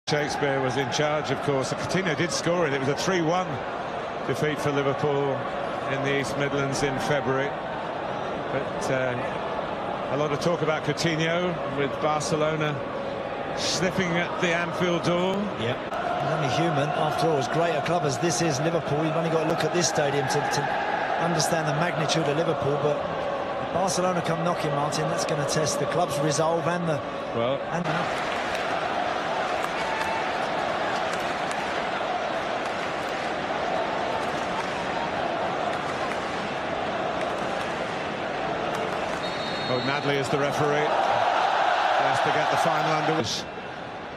Shakespeare was in charge, of course. Coutinho did score it. It was a 3-1 defeat for Liverpool in the East Midlands in February. But a lot of talk about Coutinho with Barcelona sniffing at the Anfield door. Yep, he's only human. After all, as great a club as this is, Liverpool, you've only got to look at this stadium to understand the magnitude of Liverpool. But if Barcelona come knocking, Martin, that's going to test the club's resolve and the... Well... Nadley is the referee. Leicester get the final underway.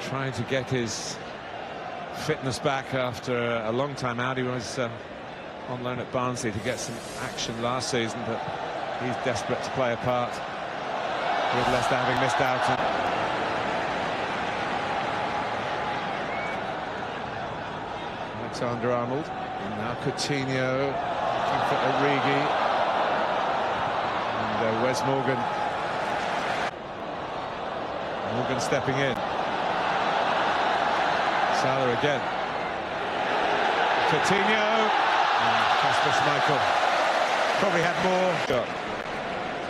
Trying to get his fitness back after a long time out. He was on loan at Barnsley to get some action last season, but he's desperate to play a part with Leicester having missed out. Alexander-Arnold, and now Coutinho looking for Origi. Wes Morgan stepping in. Salah again. Coutinho. Kasper Schmeichel probably had more.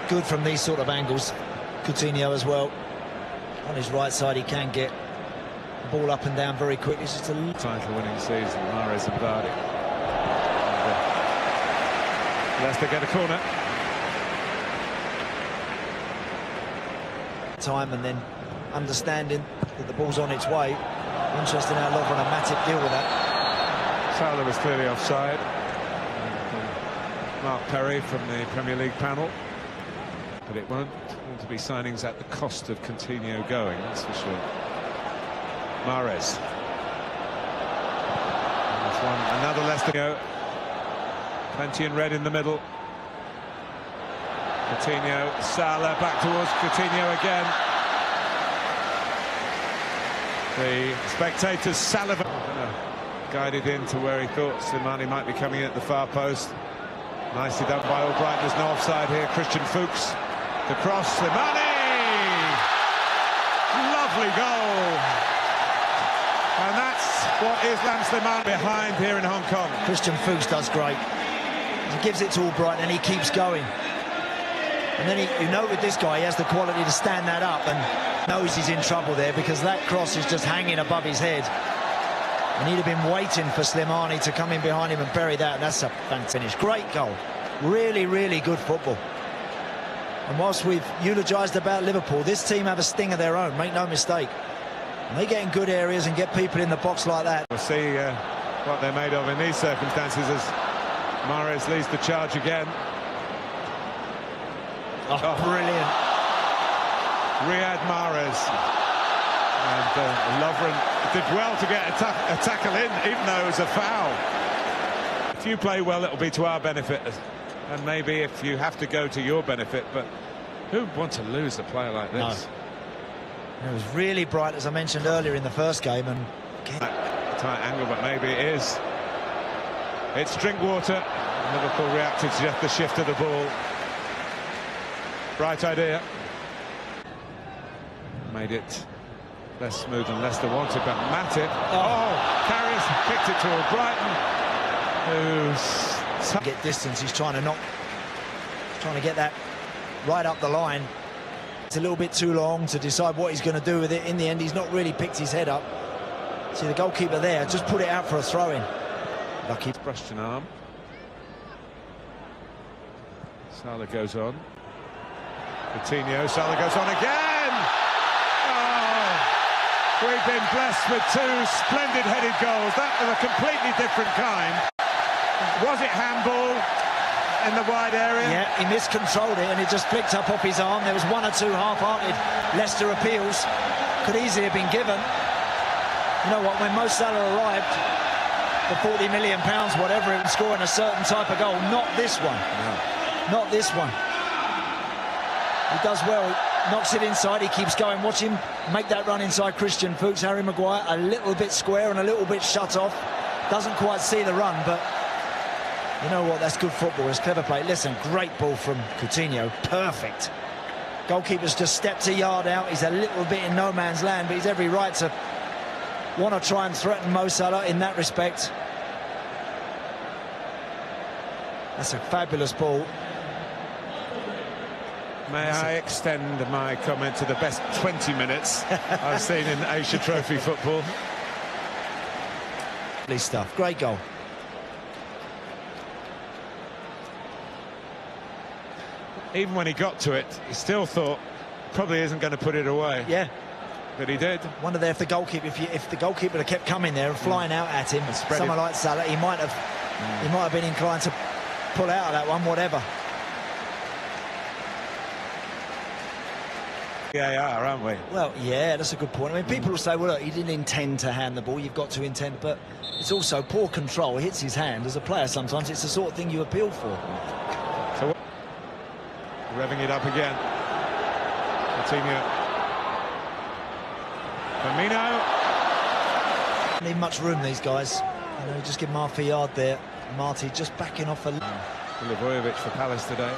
Good from these sort of angles. Coutinho as well. On his right side, he can get the ball up and down very quickly. It's just a title-winning season. Mahrez and Vardy. Leicester get a corner. Time and then understanding that the ball's on its way. Interesting how Lovren and Matip deal with that. Salah was clearly offside. Mark Perry from the Premier League panel. But it won't want to be signings at the cost of Coutinho going, that's for sure. Mahrez. Another Leicester go. Plenty in red in the middle. Coutinho, Salah back towards Coutinho again. The spectators salivating. Guided in to where he thought Slimani might be coming in at the far post. Nicely done by Albright. There's no offside here. Christian Fuchs, the cross. Slimani! Lovely goal. And that's what Islam Slimani behind here in Hong Kong. Christian Fuchs does great. He gives it to Albright and he keeps going. And then you know with this guy, he has the quality to stand that up and knows he's in trouble there because that cross is just hanging above his head. And he'd have been waiting for Slimani to come in behind him and bury that, and that's a fantastic, great goal. Really, really good football. And whilst we've eulogised about Liverpool, this team have a sting of their own, make no mistake. And they get in good areas and get people in the box like that. We'll see what they're made of in these circumstances as Mahrez leads the charge again. Oh, brilliant. Riyad Mahrez. And Lovren did well to get a tackle in, even though it was a foul. If you play well, it'll be to our benefit. And maybe if you have to go to your benefit, but who would want to lose a player like this? No. It was really bright, as I mentioned earlier in the first game. And tight angle, but maybe it is. It's Drinkwater. Liverpool reacted to just the shift of the ball. Bright idea. Made it less smooth than Leicester wanted, but Matip. Carries, picked it to Brighton. Who's get distance. He's trying to get that right up the line. It's a little bit too long to decide what he's going to do with it. In the end, he's not really picked his head up. See the goalkeeper there, just put it out for a throw-in. Lucky. Brushed an arm. Salah goes on. Coutinho, Salah goes on again! Oh, we've been blessed with two splendid headed goals. That was a completely different kind. Was it handball in the wide area? Yeah, he miscontrolled it and it just flicked up off his arm. There was one or two half-hearted Leicester appeals. Could easily have been given. You know what, when Mo Salah arrived for £40 million, whatever, it was scoring a certain type of goal. Not this one. No. Not this one. He does well, he knocks it inside, he keeps going. Watch him make that run inside Christian Fuchs. Harry Maguire a little bit square and a little bit shut off. Doesn't quite see the run, but you know what, that's good football, it's clever play. Listen, great ball from Coutinho, perfect. Goalkeeper's just stepped a yard out, he's a little bit in no man's land, but he's every right to want to try and threaten Mo Salah in that respect. That's a fabulous ball. May I extend my comment to the best 20 minutes I've seen in Asia Trophy football. Lovely stuff. Great goal. Even when he got to it, he still thought probably isn't going to put it away. Yeah. But he did. Wonder there if the goalkeeper, if the goalkeeper had kept coming there and flying out at him, someone like Salah, he might have been inclined to pull out of that one, whatever. VAR, aren't we? Well, yeah, that's a good point. I mean, people will say, well, look, he didn't intend to hand the ball. You've got to intend, but it's also poor control. It hits his hand as a player. Sometimes it's the sort of thing you appeal for. So, revving it up again. Coutinho. Firmino. Don't need much room, these guys. You know, just give half a yard there. Marty just backing off a... Milivojevic for Palace today.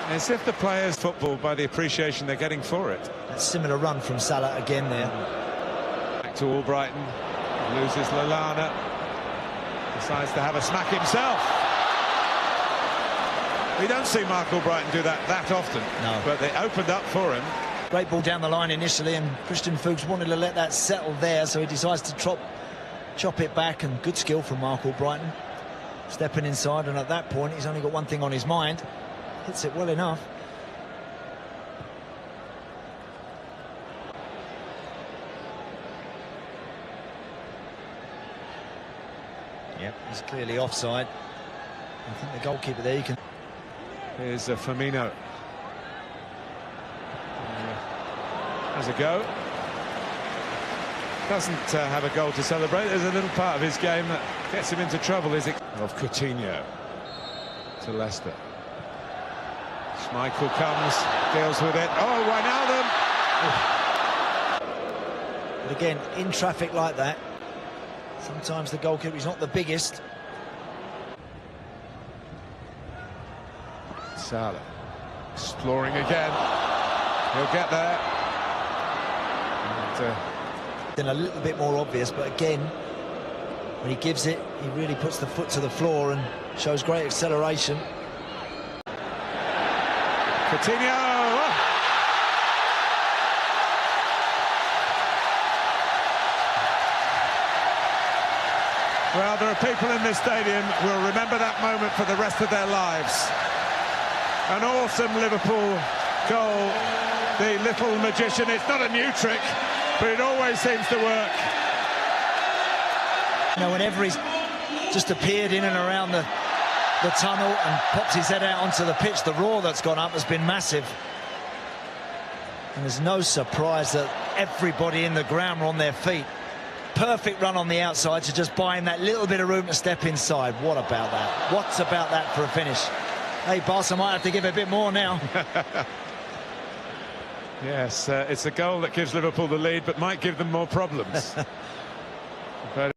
As if the players football by the appreciation they're getting for it. That similar run from Salah again there. Back to Albrighton. Loses Lallana. Decides to have a smack himself. We don't see Mark Albrighton do that often. No. But they opened up for him. Great ball down the line initially, and Christian Fuchs wanted to let that settle there, so he decides to chop it back, and good skill from Mark Albrighton. Stepping inside, and at that point he's only got one thing on his mind. Hits it well enough. Yep, he's clearly offside. I think the goalkeeper there, you can... Here's Firmino. Has a go. Doesn't have a goal to celebrate. There's a little part of his game that gets him into trouble, is it? Of Coutinho to Leicester. Schmeichel comes, deals with it. Oh, Wijnaldum! But again, in traffic like that, sometimes the goalkeeper is not the biggest. Salah exploring again. He'll get there. And, then a little bit more obvious, but again, when he gives it, he really puts the foot to the floor and shows great acceleration. Coutinho! Oh. Well, there are people in this stadium who will remember that moment for the rest of their lives. An awesome Liverpool goal. The little magician. It's not a new trick, but it always seems to work. You know, whenever he's just appeared in and around the tunnel and popped his head out onto the pitch, the roar that's gone up has been massive. And there's no surprise that everybody in the ground were on their feet. Perfect run on the outside to just buy him that little bit of room to step inside. What about that? What's about that for a finish? Hey, Barca might have to give a bit more now. Yes, it's a goal that gives Liverpool the lead, but might give them more problems.